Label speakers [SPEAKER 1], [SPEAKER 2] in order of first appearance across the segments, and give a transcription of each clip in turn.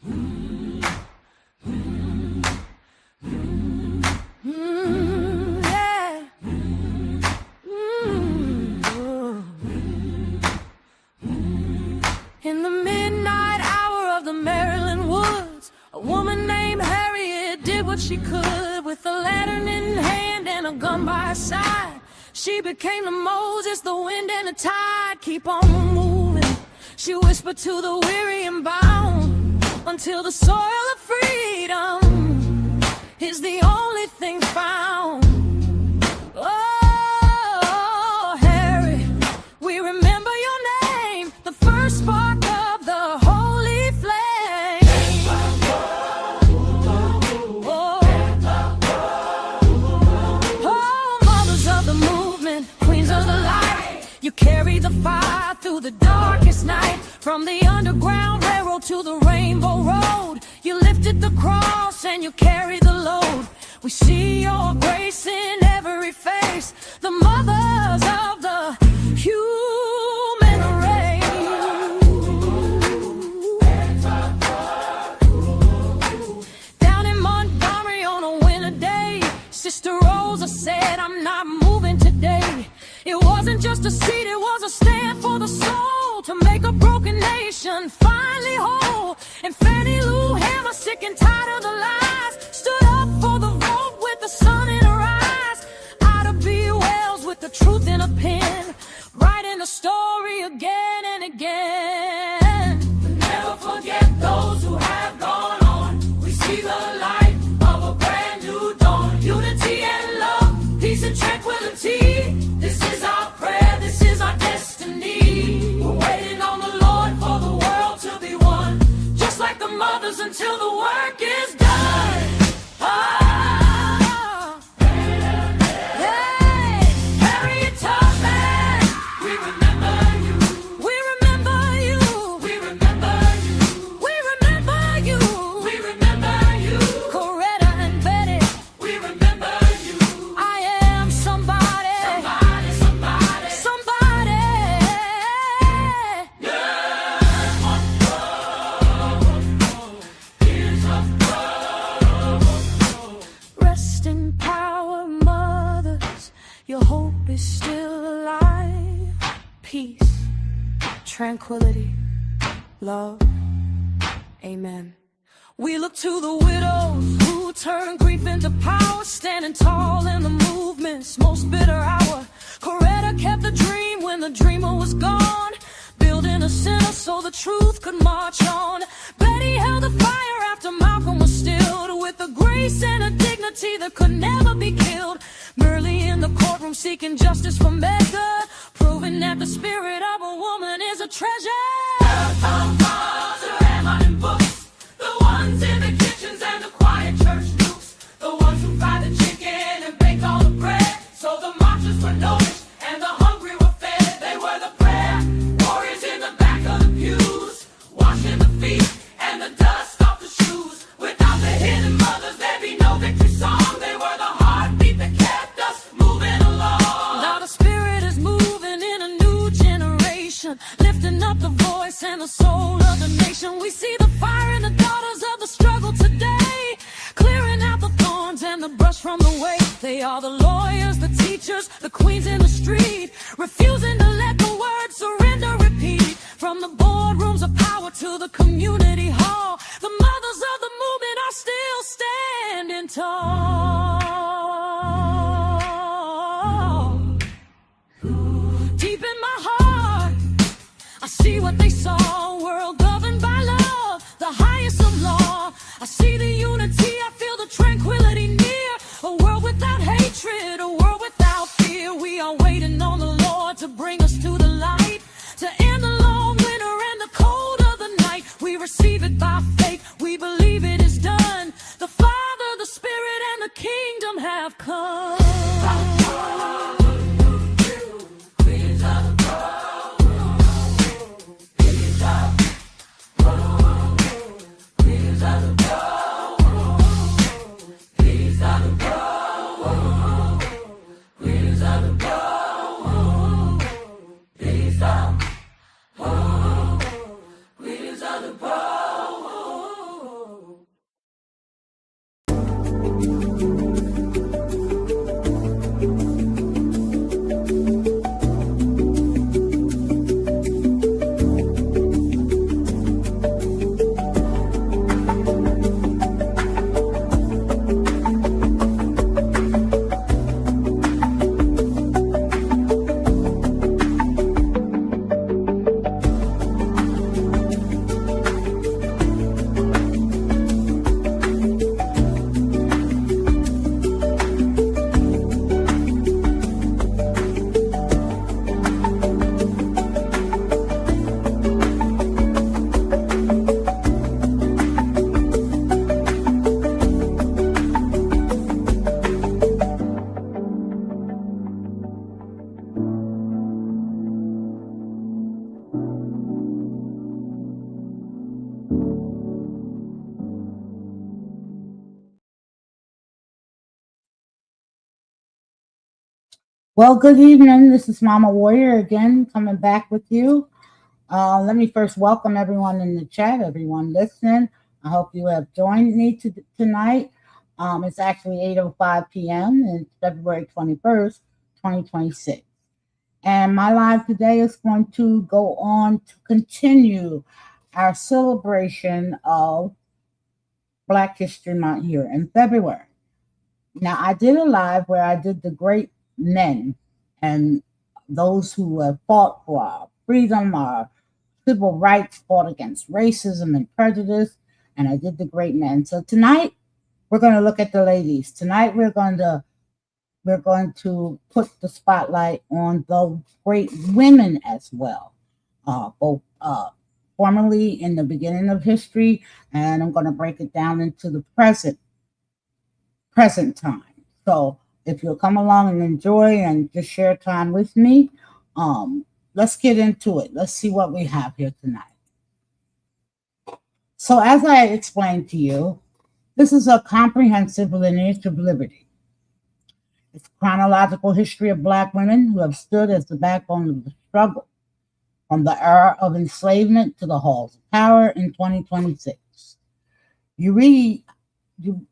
[SPEAKER 1] Yeah. In the midnight hour of the Maryland woods, a woman named Harriet did what she could. With a lantern in hand and a gun by her side, she became the Moses, the wind and the tide. Keep on moving, she whispered to the weary and bound, until the soil of freedom is the only thing found. Oh, Harry, we remember your name, the first spark of the holy flame. Oh, mothers of the movement, queens of the light, you carry the fire through the darkest night. From the Underground Railroad to the Rainbow Road, you lifted the cross and you carry the load. We see your grace in every face, the mothers of the human race. Down in Montgomery on a winter day, Sister Rosa said, I'm not moving today. It wasn't just a seat, it was a stand for the soul, to make a broken nation finally whole. And Fannie Lou Hammer, sick and tired of the lies, stood up for the vote with the sun in her eyes. Ida B. Wells with the truth in a pen, writing the story again and again. Never forget those who have gone on. We see the light of a brand new dawn. Unity and love, peace and tranquility. This is our prayer, this is our destiny. We're waiting on the Lord for the world to be one, just like the mothers, until the work is done. Hey, Harriet Tubman, we remember you. We remember you. We remember you. We remember you. We remember you. Coretta and Betty, we remember you. I am somebody. Somebody. Rest in power, mothers, your hope is still alive. Peace, tranquility, love, amen. We look to the widows who turn grief into power, standing tall in the movement's most bitter hour. Coretta kept the dream when the dreamer was gone, building a center so the truth could march on. Betty held the fire after Malcolm was stilled, with a grace and a dignity that could never be killed. Merely in the courtroom seeking justice for Medgar, proving that the spirit of a woman is a treasure. Marathon bars are hammered in books, the ones in the kitchens and the quiet church nukes, the ones who fried the chicken and baked all the bread, so the marchers were nourished and the hungry were fed. They were the prayer warriors in the back of the pews, washing the feet and the dust off the shoes. Without the hidden mothers, there'd be no victory song. They were the heartbeat that kept us moving along. Now the spirit is moving in a new generation, lifting up the voice and the soul of the nation. We see the fire in the daughters of the struggle today, clearing out the thorns and the brush from the way. They are the lawyers, the teachers, the queens in the street, refusing to let the word surrender repeat. From the boardrooms of power to the community hall, the mothers of the movement are still standing tall. Deep in my heart, I see what they saw, a world governed by love, the highest of law. I see the unity, I feel the tranquility near, a world without hatred, a world without fear. We are waiting on the Lord to bring us to the light, to end the long winter and the cold of the night. We receive it by faith, we believe it is done. The Father, the Spirit, and the kingdom have come.
[SPEAKER 2] Well, good evening. This is Mama Warrior again, coming back with you. Let me first welcome everyone in the chat, everyone listening. I hope you have joined me tonight. It's actually 8:05 p.m. and it's February 21st, 2026. And my live today is going to go on to continue our celebration of Black History Month here in February. Now, I did a live where I did the great men and those who have fought for our freedom, our civil rights, fought against racism and prejudice, and I did the great men. So tonight we're going to look at the ladies. Tonight we're going to put the spotlight on the great women as well, both formerly in the beginning of history, and I'm going to break it down into the present time. So if you'll come along and enjoy and just share time with me, let's get into it. Let's see what we have here tonight. So as I explained to you, this is a comprehensive lineage of liberty. It's a chronological history of Black women who have stood as the backbone of the struggle from the era of enslavement to the halls of power in 2026.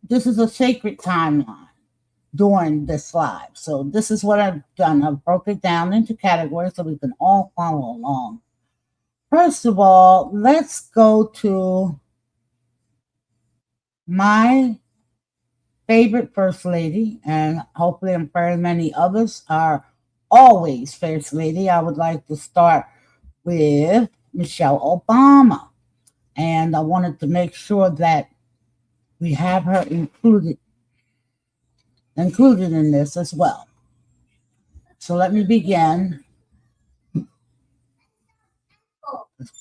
[SPEAKER 2] This is a sacred timeline during this live. So this is what I've done. I've broken it down into categories so we can all follow along. First of all, let's go to my favorite First Lady, and hopefully I'm very many others are always First Lady. I would like to start with Michelle Obama. And I wanted to make sure that we have her included in this as well. So let me begin. Let's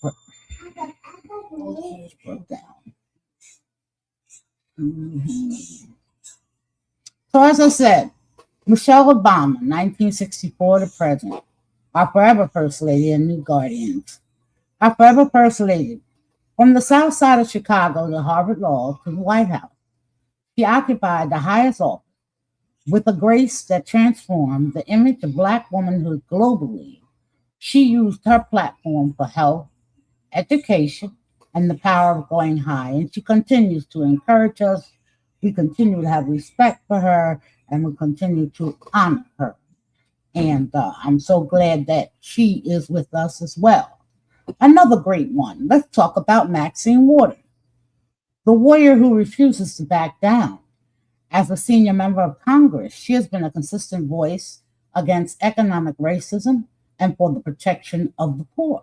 [SPEAKER 2] put down. So as I said, Michelle Obama, 1964 to present, our forever First Lady and New Guardians. Our forever First Lady, from the south side of Chicago to Harvard Law to the White House, she occupied the highest office with a grace that transformed the image of Black womanhood globally. She used her platform for health, education, and the power of going high. And she continues to encourage us. We continue to have respect for her, and we continue to honor her. And I'm so glad that she is with us as well. Another great one. Let's talk about Maxine Waters, the warrior who refuses to back down. As a senior member of Congress, she has been a consistent voice against economic racism and for the protection of the poor.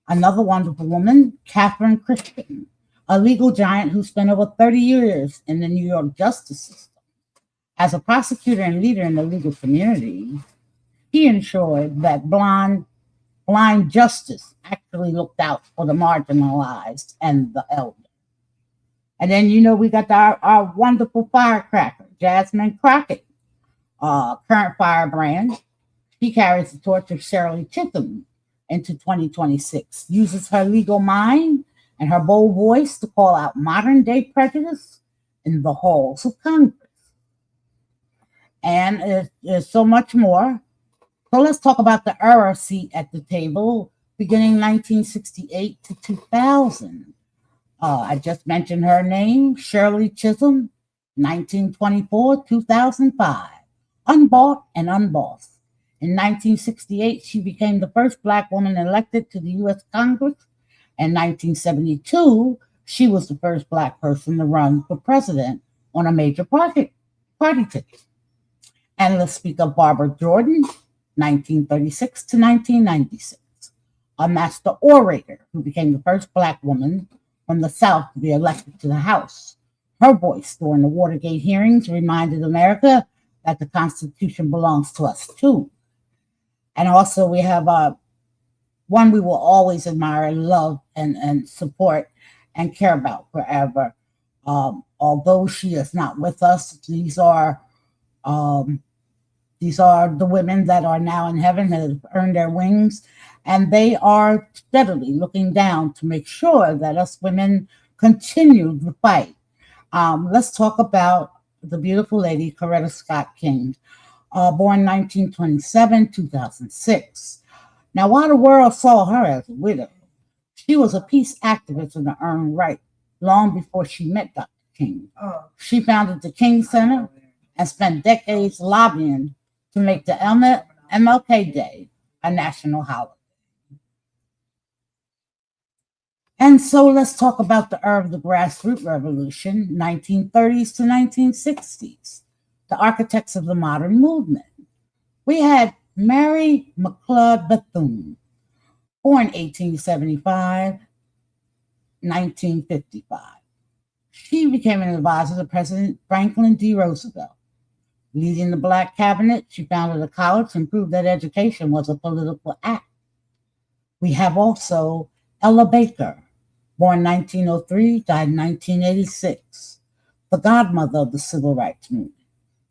[SPEAKER 2] Another wonderful woman, Catherine Christian, a legal giant who spent over 30 years in the New York justice system. As a prosecutor and leader in the legal community, he ensured that blind justice actually looked out for the marginalized and the elderly. And then, we got our wonderful firecracker, Jasmine Crockett, current firebrand. She carries the torch of Shirley Chisholm into 2026, uses her legal mind and her bold voice to call out modern day prejudice in the halls of Congress. And there's so much more. So let's talk about the era seat at the table, beginning 1968 to 2000. I just mentioned her name, Shirley Chisholm, 1924, 2005, unbought and unbossed. In 1968, she became the first Black woman elected to the U.S. Congress. In 1972, she was the first Black person to run for president on a major party ticket. And let's speak of Barbara Jordan, 1936 to 1996, a master orator who became the first Black woman from the South to be elected to the House. Her voice during the Watergate hearings reminded America that the Constitution belongs to us too. And also we have one we will always admire and love and support and care about forever. Although she is not with us, these are the women that are now in heaven, that have earned their wings, and they are steadily looking down to make sure that us women continue the fight. Let's talk about the beautiful lady, Coretta Scott King. born 1927, 2006. Now, while the world saw her as a widow, she was a peace activist in her own right long before she met Dr. King. She founded the King Center and spent decades lobbying to make the MLK Day a national holiday. And so let's talk about the era of the grassroots revolution, 1930s to 1960s, the architects of the modern movement. We had Mary McLeod Bethune, born 1875, 1955. She became an advisor to President Franklin D. Roosevelt. Leading the Black cabinet, she founded a college and proved that education was a political act. We have also Ella Baker, born 1903, died in 1986, the godmother of the civil rights movement.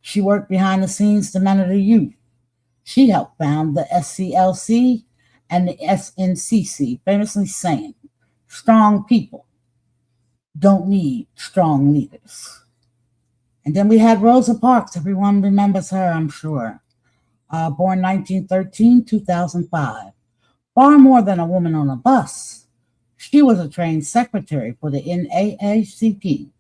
[SPEAKER 2] She worked behind the scenes to mentor the youth. She helped found the SCLC and the SNCC, famously saying, strong people don't need strong leaders. And then we had Rosa Parks. Everyone remembers her, I'm sure. Born 1913, 2005. Far more than a woman on a bus. She was a trained secretary for the NAACP,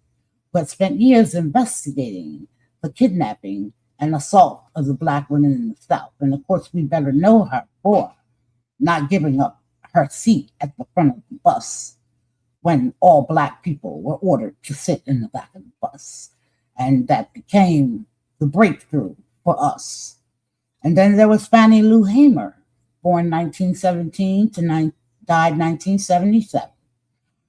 [SPEAKER 2] but spent years investigating the kidnapping and assault of the Black women in the South. And of course, we better know her for not giving up her seat at the front of the bus when all Black people were ordered to sit in the back of the bus. And that became the breakthrough for us. And then there was Fannie Lou Hamer, born 1917 to died 1977.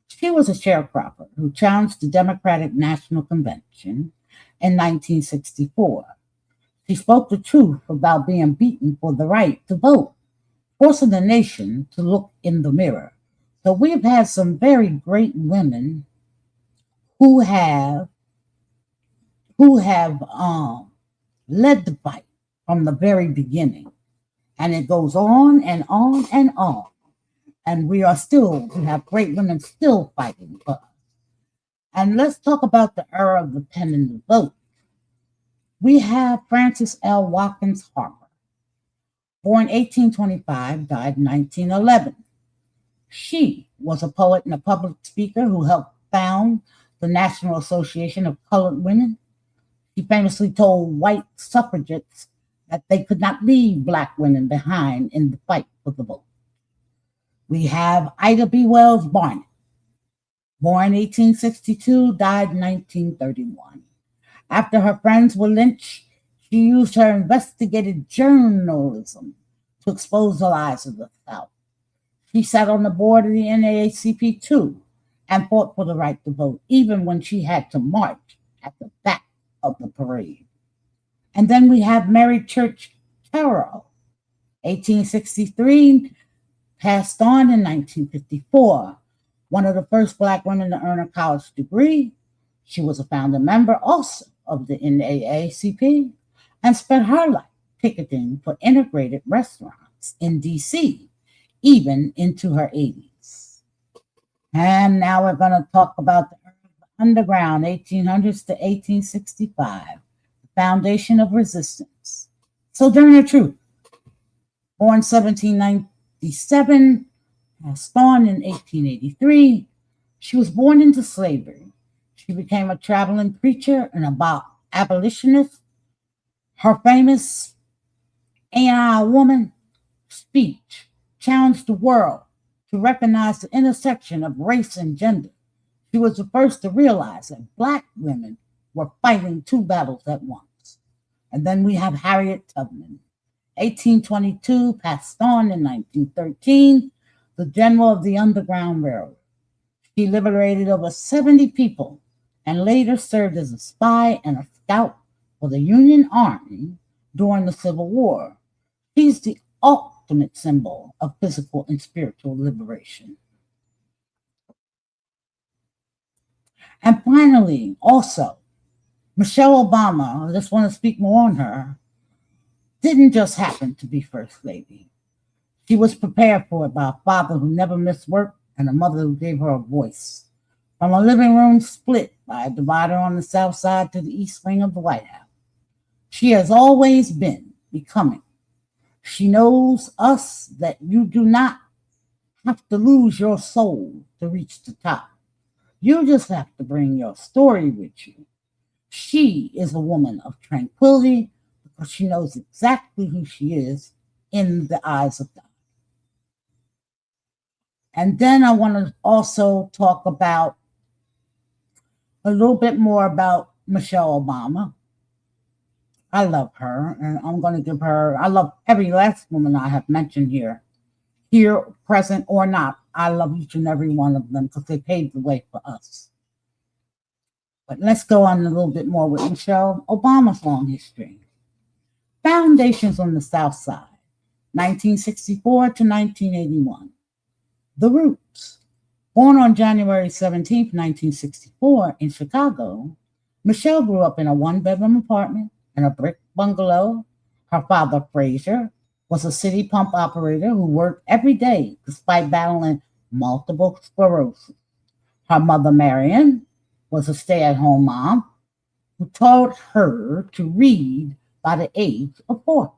[SPEAKER 2] She was a sharecropper who challenged the Democratic National Convention in 1964. She spoke the truth about being beaten for the right to vote, forcing the nation to look in the mirror. So we've had some very great women who have led the fight from the very beginning. And it goes on and on and on. And we have great women still fighting for us. And let's talk about the era of the pen and the vote. We have Frances L. Watkins Harper, born 1825, died 1911. She was a poet and a public speaker who helped found the National Association of Colored Women. She famously told white suffragettes that they could not leave Black women behind in the fight for the vote. We have Ida B. Wells Barnett, born 1862, died 1931. After her friends were lynched, she used her investigative journalism to expose the lies of the South. She sat on the board of the NAACP too and fought for the right to vote, even when she had to march at the back of the parade. And then we have Mary Church Terrell, 1863, passed on in 1954, one of the first Black women to earn a college degree. She was a founding member also of the NAACP and spent her life picketing for integrated restaurants in DC, even into her 80s. And now we're going to talk about the underground, 1800s to 1865, the foundation of resistance. Sojourner Truth, born 1797, passed on in 1883. She was born into slavery. She became a traveling preacher and abolitionist. Her famous "Ain't I a Woman" speech challenged the world to recognize the intersection of race and gender. She was the first to realize that Black women were fighting two battles at once. And then we have Harriet Tubman, 1822, passed on in 1913, the general of the Underground Railroad. She liberated over 70 people and later served as a spy and a scout for the Union Army during the Civil War. She's the ultimate symbol of physical and spiritual liberation. And finally, also, Michelle Obama, I just want to speak more on her, didn't just happen to be First Lady. She was prepared for it by a father who never missed work and a mother who gave her a voice. From a living room split by a divider on the south side to the east wing of the White House, She has always been becoming. She knows us that you do not have to lose your soul to reach the top. You just have to bring your story with you. She is a woman of tranquility because she knows exactly who she is in the eyes of God. And then I want to also talk about a little bit more about Michelle Obama. I love her, and I'm going to give her, I love every last woman I have mentioned here, present or not. I love each and every one of them because they paved the way for us. But let's go on a little bit more with Michelle Obama's long history. Foundations on the South Side, 1964 to 1981. The Roots. Born on January 17, 1964, in Chicago, Michelle grew up in a one-bedroom apartment in a brick bungalow. Her father, Frazier, was a city pump operator who worked every day despite battling multiple sclerosis. Her mother, Marion, was a stay-at-home mom who taught her to read by the age of 4.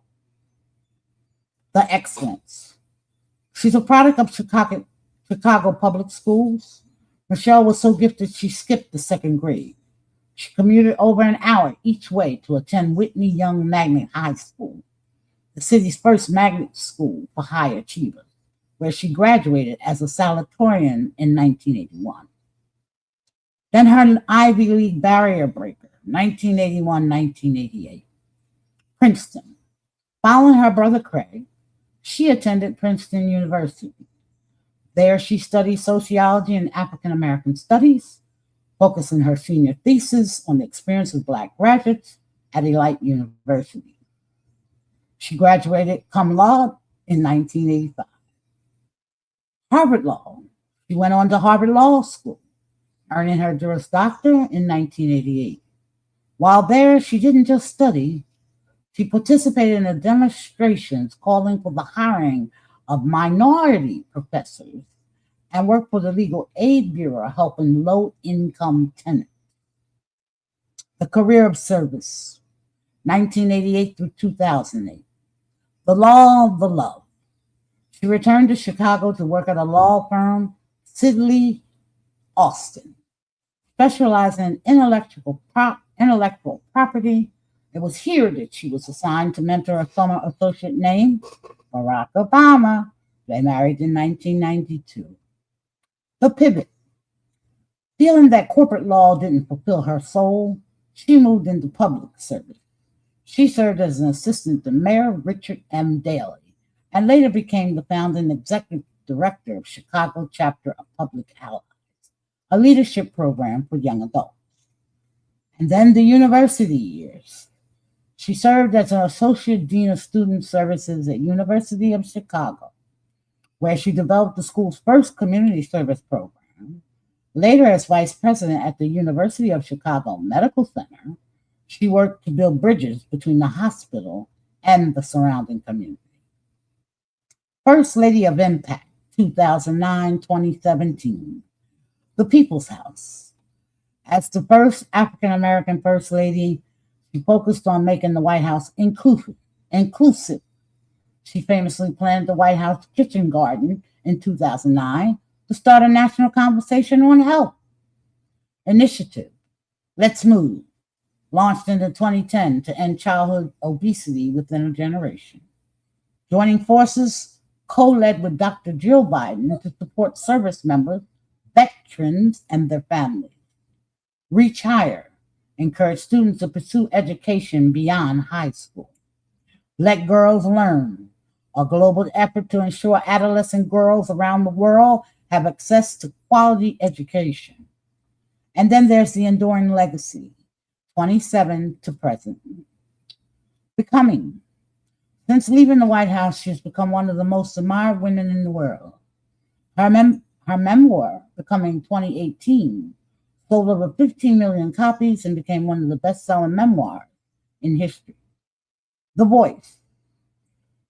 [SPEAKER 2] The excellence. She's a product of Chicago public schools. Michelle was so gifted she skipped the second grade. She commuted over an hour each way to attend Whitney Young Magnet High School, the city's first magnet school for high achievers, where she graduated as a salutatorian in 1981. Then her Ivy League barrier breaker, 1981-1988. Princeton. Following her brother Craig, she attended Princeton University. There she studied sociology and African American studies, focusing her senior thesis on the experience of Black graduates at Elite University. She graduated cum laude in 1985. Harvard Law. She went on to Harvard Law School, earning her Juris Doctor in 1988. While there, she didn't just study, she participated in the demonstrations calling for the hiring of minority professors and worked for the Legal Aid Bureau helping low-income tenants. The career of service, 1988 through 2008. The law of the love. She returned to Chicago to work at a law firm, Sidley Austin, specializing in intellectual property. It was here that she was assigned to mentor a former associate named Barack Obama. They married in 1992. The pivot. Feeling that corporate law didn't fulfill her soul, she moved into public service. She served as an assistant to Mayor Richard M. Daley and later became the founding executive director of Chicago chapter of Public Allies, a leadership program for young adults. And then the university years. She served as an associate dean of student services at University of Chicago, where she developed the school's first community service program. Later, as vice president at the University of Chicago Medical Center, she worked to build bridges between the hospital and the surrounding community. First Lady of Impact, 2009-2017. The People's House. As the first African American First Lady, she focused on making the White House inclusive. She famously planned the White House Kitchen Garden in 2009 to start a national conversation on health. Initiative, Let's Move, launched in 2010 to end childhood obesity within a generation. Joining forces, co-led with Dr. Jill Biden to support service members, veterans, and their families. Reach Higher, encourage students to pursue education beyond high school. Let Girls Learn, a global effort to ensure adolescent girls around the world have access to quality education. And then there's the enduring legacy, 27 to present. Becoming. Since leaving the White House, she has become one of the most admired women in the world. Her memoir, Becoming 2018, sold over 15 million copies and became one of the best-selling memoirs in history. The Voice.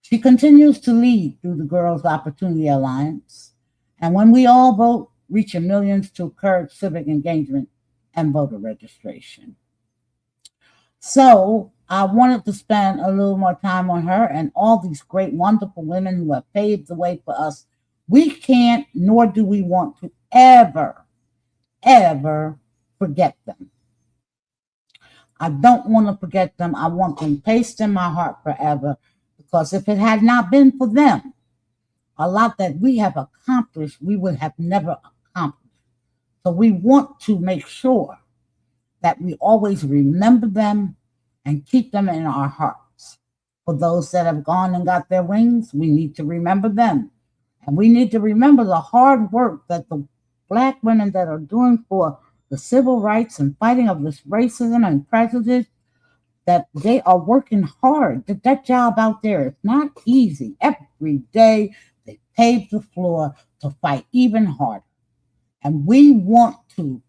[SPEAKER 2] She continues to lead through the Girls' Opportunity Alliance, and When We All Vote, reaching millions to encourage civic engagement and voter registration. So I wanted to spend a little more time on her and all these great, wonderful women who have paved the way for us. We can't, nor do we want to ever forget them. I don't want to forget them. I want them placed in my heart forever, because if it had not been for them, a lot that we have accomplished, we would have never accomplished. So we want to make sure that we always remember them and keep them in our hearts. For those that have gone and got their wings, we need to remember them. And we need to remember the hard work that the Black women that are doing for the civil rights and fighting of this racism and prejudice, that they are working hard. That job out there is not easy. Every day they pave the floor to fight even harder. And we want to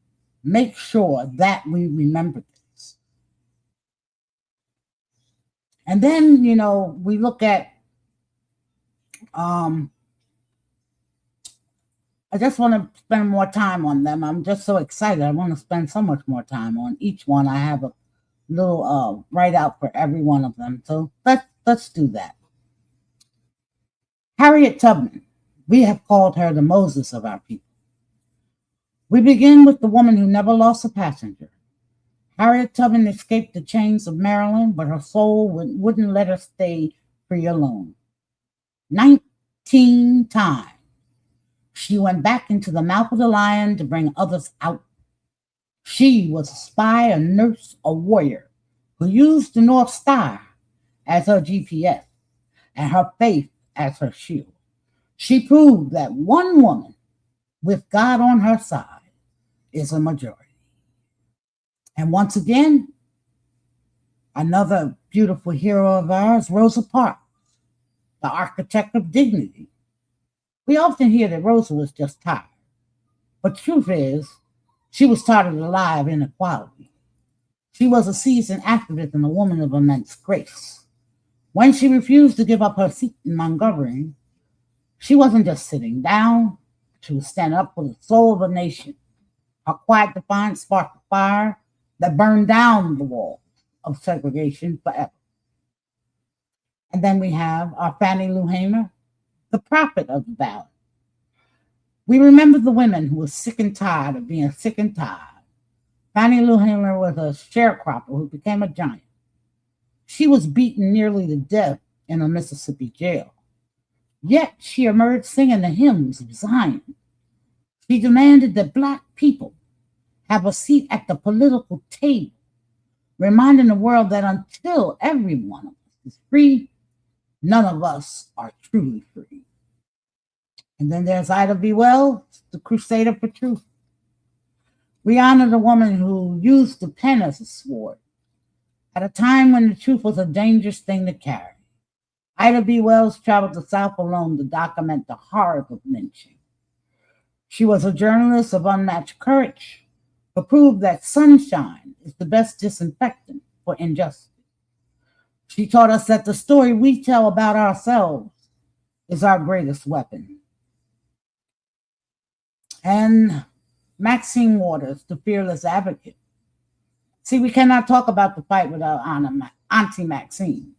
[SPEAKER 2] make sure that we remember this. And then, we look at, I just want to spend more time on them. I'm just so excited. I want to spend so much more time on each one. I have a little write out for every one of them. So let's do that. Harriet Tubman. We have called her the Moses of our people. We begin with the woman who never lost a passenger. Harriet Tubman escaped the chains of Maryland, but her soul wouldn't let her stay free alone. 19 times she went back into the mouth of the lion to bring others out. She was a spy, a nurse, a warrior who used the North Star as her GPS and her faith as her shield. She proved that one woman with God on her side is a majority. And once again, another beautiful hero of ours, Rosa Parks, the architect of dignity. We often hear that Rosa was just tired, but the truth is, she was tired of the lie of inequality. She was a seasoned activist and a woman of immense grace. When she refused to give up her seat in Montgomery, she wasn't just sitting down, she was standing up for the soul of a nation. Her quiet defiance sparked a fire that burned down the wall of segregation forever. And then we have our Fannie Lou Hamer, the prophet of the ballot. We remember the women who were sick and tired of being sick and tired. Fannie Lou Hamer was a sharecropper who became a giant. She was beaten nearly to death in a Mississippi jail. Yet she emerged singing the hymns of Zion. She demanded that Black people have a seat at the political table, reminding the world that until every one of us is free, none of us are truly free. And then there's Ida B. Wells, the crusader for truth. We honor the woman who used the pen as a sword at a time when the truth was a dangerous thing to carry. Ida B. Wells traveled the South alone to document the horrors of lynching. She was a journalist of unmatched courage, who proved that sunshine is the best disinfectant for injustice. She taught us that the story we tell about ourselves is our greatest weapon. And Maxine Waters, the fearless advocate. See, we cannot talk about the fight without Auntie Maxine.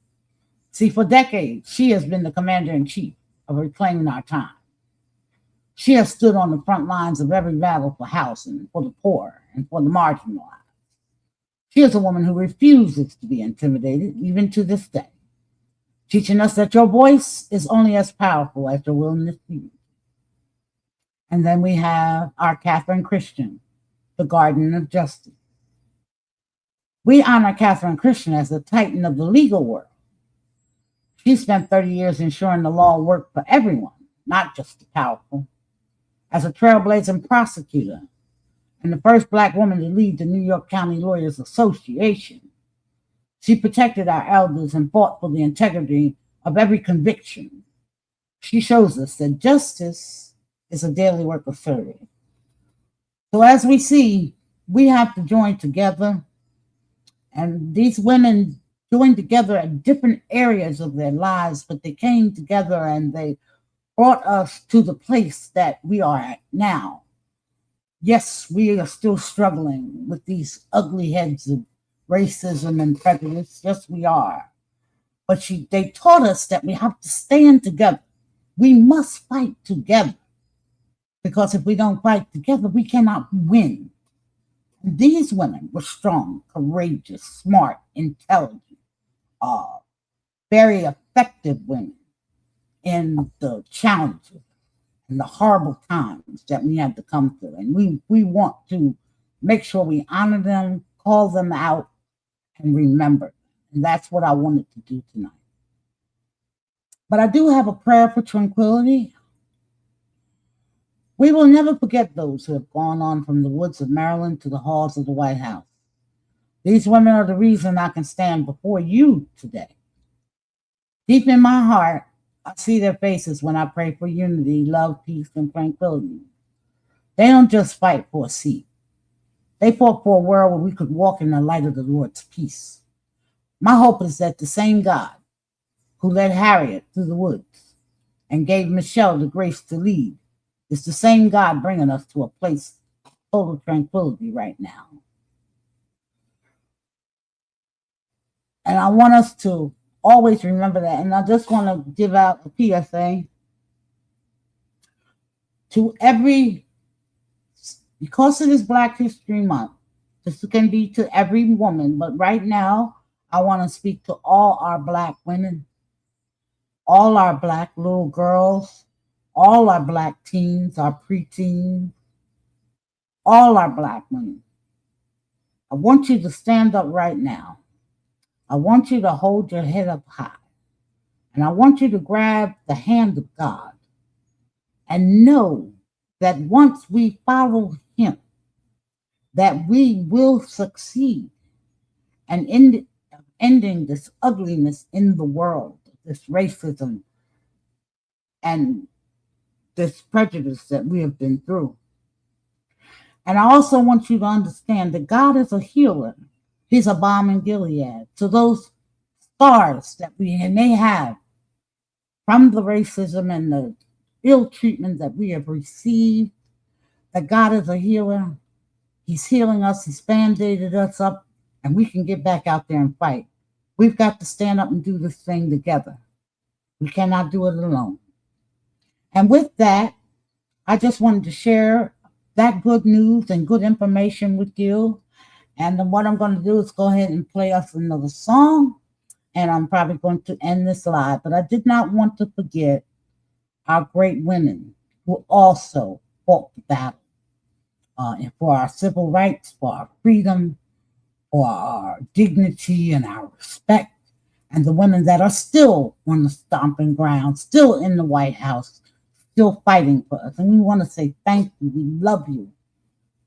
[SPEAKER 2] See, for decades, she has been the commander-in-chief of reclaiming our time. She has stood on the front lines of every battle for housing, for the poor, and for the marginalized. She is a woman who refuses to be intimidated, even to this day, teaching us that your voice is only as powerful as your willingness to use. And then we have our Catherine Christian, the Garden of Justice. We honor Catherine Christian as the titan of the legal world. She spent 30 years ensuring the law worked for everyone, not just the powerful. As a trailblazing prosecutor and the first Black woman to lead the New York County Lawyers Association, she protected our elders and fought for the integrity of every conviction. She shows us that justice is a daily work of service. So as we see, we have to join together, and these women joined together at different areas of their lives, but they came together and they brought us to the place that we are at now. Yes, we are still struggling with these ugly heads of racism and prejudice. Yes, we are. But they taught us that we have to stand together. We must fight together. Because if we don't fight together, we cannot win. And these women were strong, courageous, smart, intelligent, very effective women in the challenges and the horrible times that we had to come through. And we want to make sure we honor them, call them out, and remember. And that's what I wanted to do tonight. But I do have a prayer for tranquility. We will never forget those who have gone on from the woods of Maryland to the halls of the White House. These women are the reason I can stand before you today. Deep in my heart, I see their faces when I pray for unity, love, peace, and tranquility. They don't just fight for a seat. They fought for a world where we could walk in the light of the Lord's peace. My hope is that the same God who led Harriet through the woods and gave Michelle the grace to lead is the same God bringing us to a place of total tranquility right now. And I want us to always remember that. And I just want to give out a PSA to because it is Black History Month, this can be to every woman, but right now I want to speak to all our Black women, all our Black little girls, all our Black teens, our preteens, all our Black women. I want you to stand up right now. I want you to hold your head up high. And I want you to grab the hand of God and know that once we follow him, that we will succeed and ending this ugliness in the world, this racism and this prejudice that we have been through. And I also want you to understand that God is a healer. He's a balm in Gilead. So those scars that we may have from the racism and the ill treatment that we have received, that God is a healer. He's healing us. He's band-aided us up, and we can get back out there and fight. We've got to stand up and do this thing together. We cannot do it alone. And with that, I just wanted to share that good news and good information with you. And then what I'm going to do is go ahead and play us another song. And I'm probably going to end this live. But I did not want to forget our great women who also fought the battle and for our civil rights, for our freedom, for our dignity and our respect. And the women that are still on the stomping ground, still in the White House, still fighting for us. And we want to say thank you. We love you.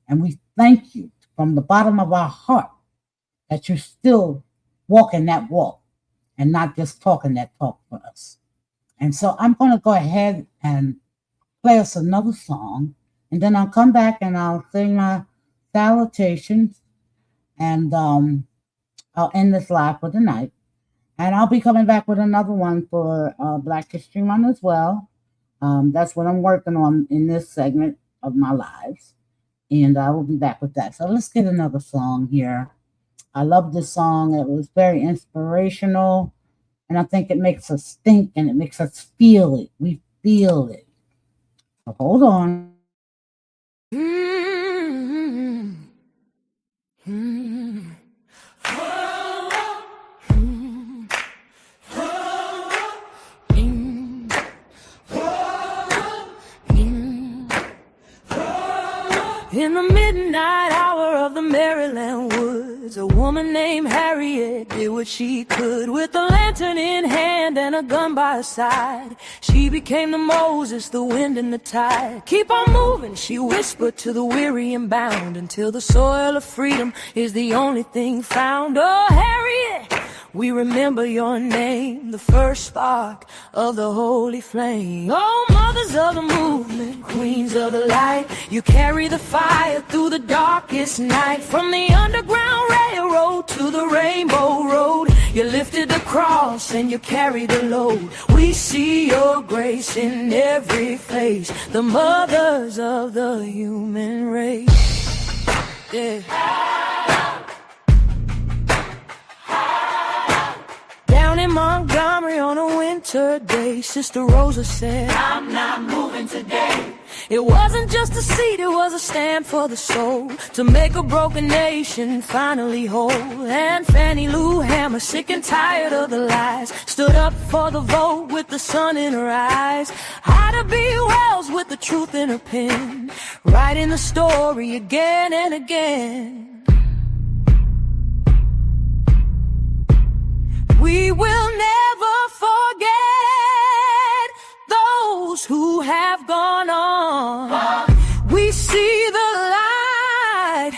[SPEAKER 2] And we thank you from the bottom of our heart that you're still walking that walk and not just talking that talk for us. And so I'm going to go ahead and play us another song, and then I'll come back and I'll sing my salutations, and I'll end this live for the night. And I'll be coming back with another one for Black History Month as well. That's what I'm working on in this segment of my lives. And I will be back with that. So let's get another song here. I love this song. It was very inspirational. And I think it makes us think and it makes us feel it. We feel it. So hold on.
[SPEAKER 1] In the midnight hour of the Maryland woods, a woman named Harriet did what she could. With a lantern in hand and a gun by her side, she became the Moses, the wind and the tide. Keep on moving, she whispered to the weary and bound, until the soil of freedom is the only thing found. Oh, Harriet, we remember your name, the first spark of the holy flame. Oh, mothers of the movement, queens of the light, you carry the fire through the darkest night. From the Underground Railroad to the Rainbow Road, you lifted the cross and you carried the load. We see your grace in every face, the mothers of the human race. Yeah. in Montgomery on a winter day, Sister Rosa said, I'm not moving today. It wasn't just a seat, it was a stand for the soul, to make a broken nation finally whole. And Fannie Lou Hammer, sick and tired of the lies, stood up for the vote with the sun in her eyes. Ida B. Wells with the truth in her pen, writing the story again and again. We will never forget those who have gone on. We see the light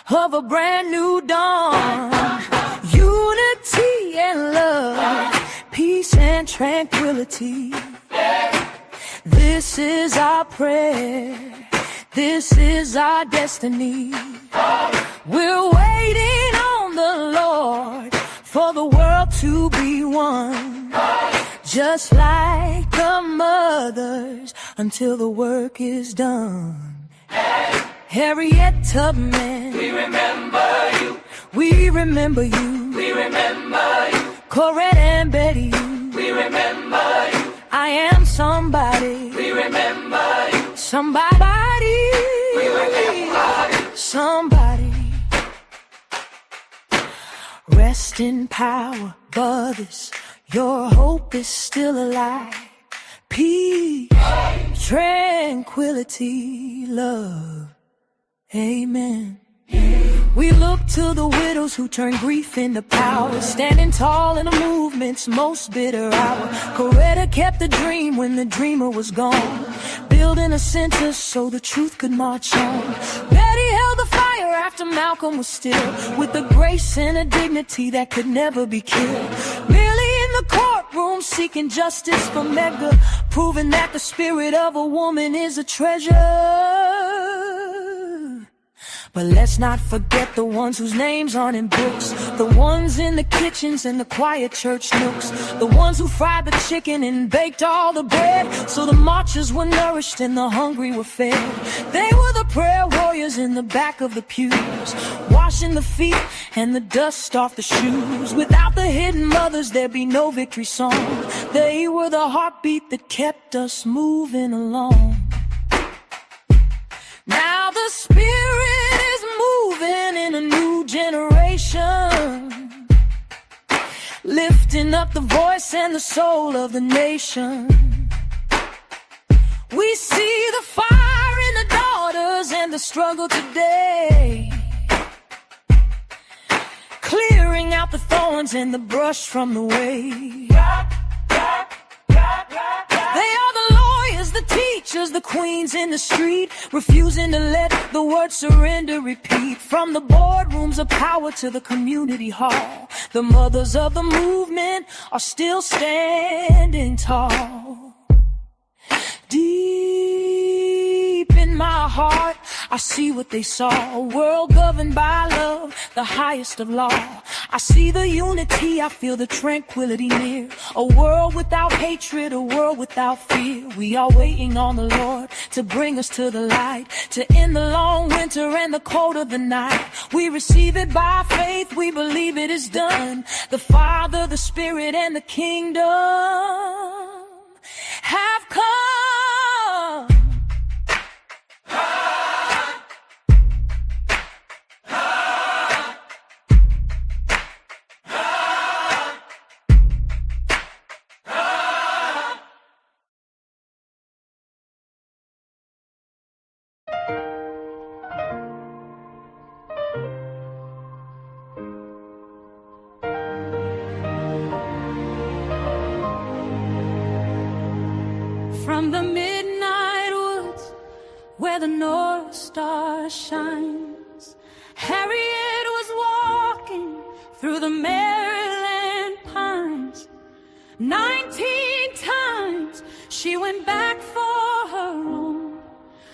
[SPEAKER 1] of a brand new dawn. Unity and love, peace and tranquility. This is our prayer, this is our destiny. We're waiting on the Lord for the world to be one, just like the mothers, until the work is done. Harriet Tubman, we remember you. We remember you. We remember you. Corette and Betty, we remember you. I am somebody. We remember you. Somebody. We remember you. Somebody. Rest in power, brothers, your hope is still alive. Peace, tranquility, love, amen. We look to the widows who turn grief into power, standing tall in the movement's most bitter hour. Coretta kept the dream when the dreamer was gone, building a center so the truth could march on. Betty held the fire after Malcolm was still, with a grace and a dignity that could never be killed. Merely in the courtroom seeking justice for Medgar, proving that the spirit of a woman is a treasure. But let's not forget the ones whose names aren't in books, the ones in the kitchens and the quiet church nooks, the ones who fried the chicken and baked all the bread, so the marchers were nourished and the hungry were fed. They were the prayer warriors in the back of the pews, washing the feet and the dust off the shoes. Without the hidden mothers, there'd be no victory song. They were the heartbeat that kept us moving along. Now the spirit is moving in a new generation, lifting up the voice and the soul of the nation. We see the fire in the daughters and the struggle today, clearing out the thorns and the brush from the way. They are the lawyers, the teachers, the queens in the street, refusing to let the word surrender repeat. From the boardrooms of power to the community hall, the mothers of the movement are still standing tall. Deep in my heart, I see what they saw, a world governed by love, the highest of law. I see the unity, I feel the tranquility near, a world without hatred, a world without fear. We are waiting on the Lord to bring us to the light, to end the long winter and the cold of the night. We receive it by faith, we believe it is done. The Father, the Spirit, and the kingdom have come. From the midnight woods where the North Star shines, Harriet was walking through the Maryland pines. 19 times she went back for her own,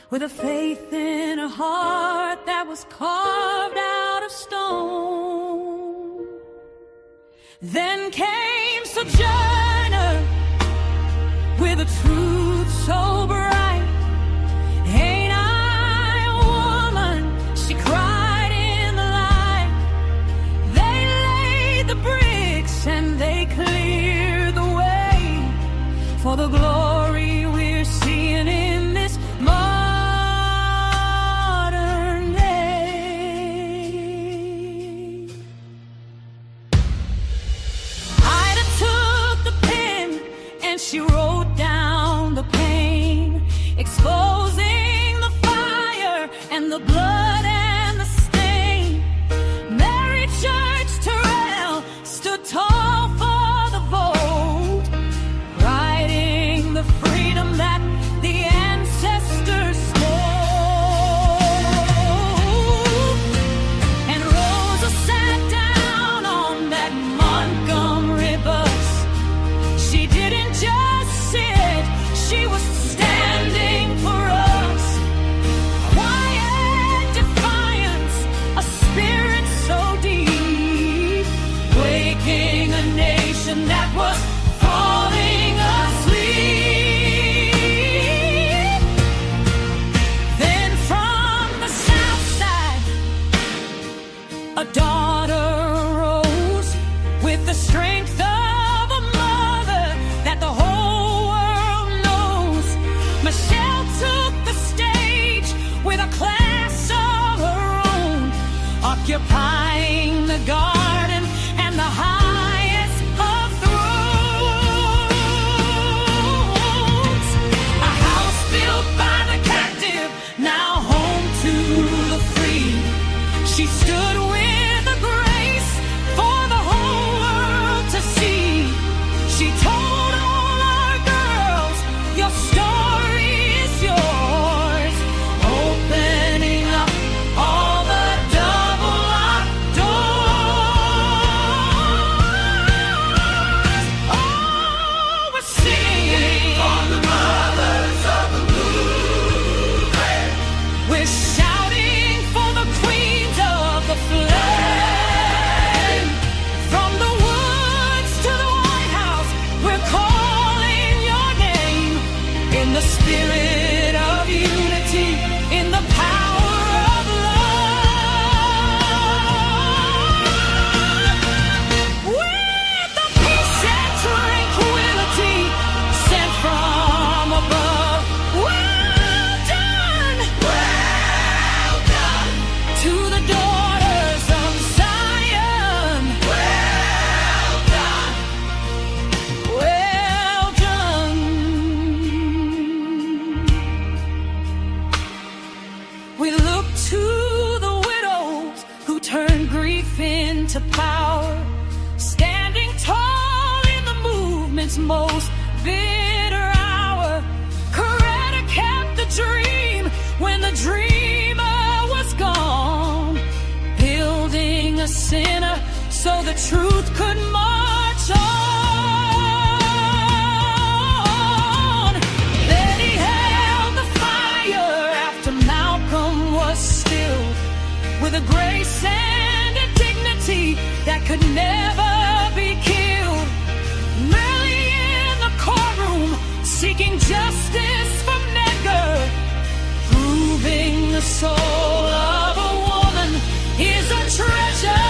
[SPEAKER 1] with a faith in her heart that was carved out of stone. Then came Sojourner with a truth so bright. Ain't I a woman? She cried in the light. They laid the bricks and they cleared the blood and the stain. Mary Church Terrell stood tall for the vote, writing the freedom that the ancestors spoke. And Rosa sat down on that Montgomery bus. She didn't just sit, she was standing for us. Quiet defiance, a spirit so deep, waking a nation that was falling asleep. Then from the south side, a daughter arose with the strength of a mother that the whole world knows. Michelle took the stage with a class of her own, occupying the garden and the highest of thrones. A house built by the captive, now home to the free. She stood with a grace for the whole world to see. She told all our girls, your story is yours, opening up all the double-locked doors. Oh, we're singing for the mothers of the movement. We're shouting for the queens of the flame. From the woods to the White House, we're calling your name. In the spirit of unity, in the power of love. With the peace and tranquility sent from above. Well done! Well done! To the daughters of Zion. Well done! Well done! We look to the widows who turn grief into power, standing tall in the movement's most bitter hour. Coretta kept the dream when the dreamer was gone, building a sinner so the truth could march on. Betty held the fire after Malcolm was stilled, with a grace and a dignity that could never be killed. Merely in the courtroom, seeking justice for Medgar, proving the soul of a woman is a treasure.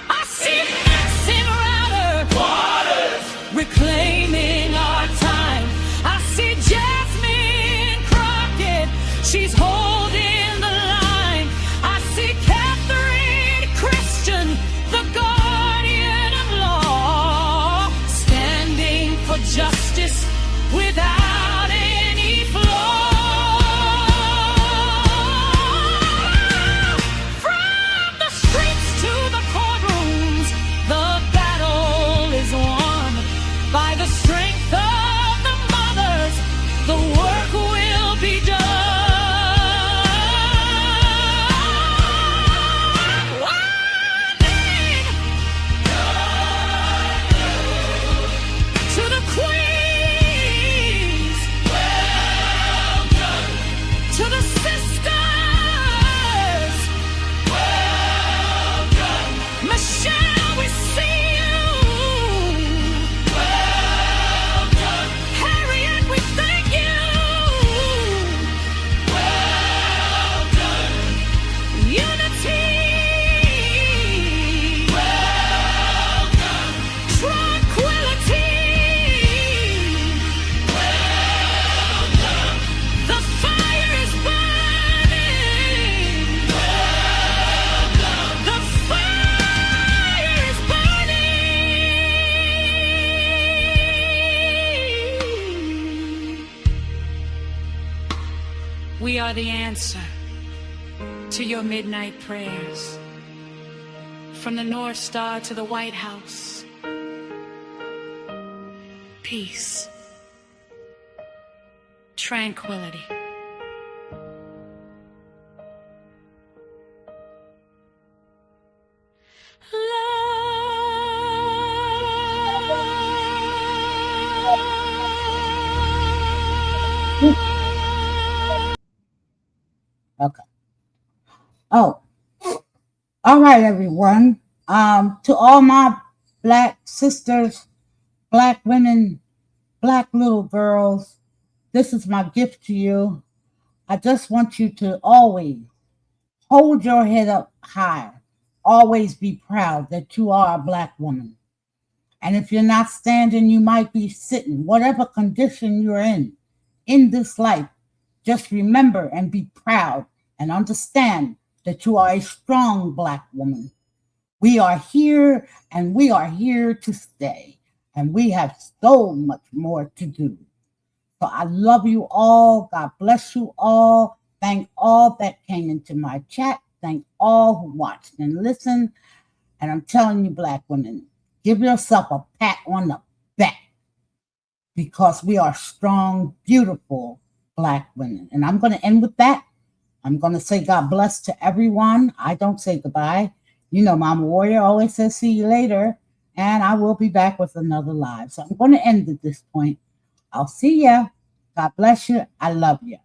[SPEAKER 1] I see Maxine Router, Waters, reclaiming our time. I see Jasmine Crockett, she's holding the line. I see Catherine Christian, the guardian of law, standing for justice without any flaw. From the streets to the courtrooms, the battle is won. By the strength of the mothers, the work will be done. Warning to the queen. we are the answer to your midnight prayers. From the North Star to the White House. Peace. Tranquility.
[SPEAKER 2] Okay. Oh, all right, everyone. To all my Black sisters, Black women, Black little girls, this is my gift to you. I just want you to always hold your head up high. Always be proud that you are a Black woman. And if you're not standing, you might be sitting. Whatever condition you're in this life, just remember and be proud and understand that you are a strong Black woman. We are here and we are here to stay. And we have so much more to do. So I love you all. God bless you all. Thank all that came into my chat. Thank all who watched and listened. And I'm telling you, Black women, give yourself a pat on the back because we are strong, beautiful Black women. And I'm going to end with that. I'm going to say God bless to everyone. I don't say goodbye. You know, Mama Warrior always says see you later. And I will be back with another live. So I'm going to end at this point. I'll see ya. God bless you. I love you.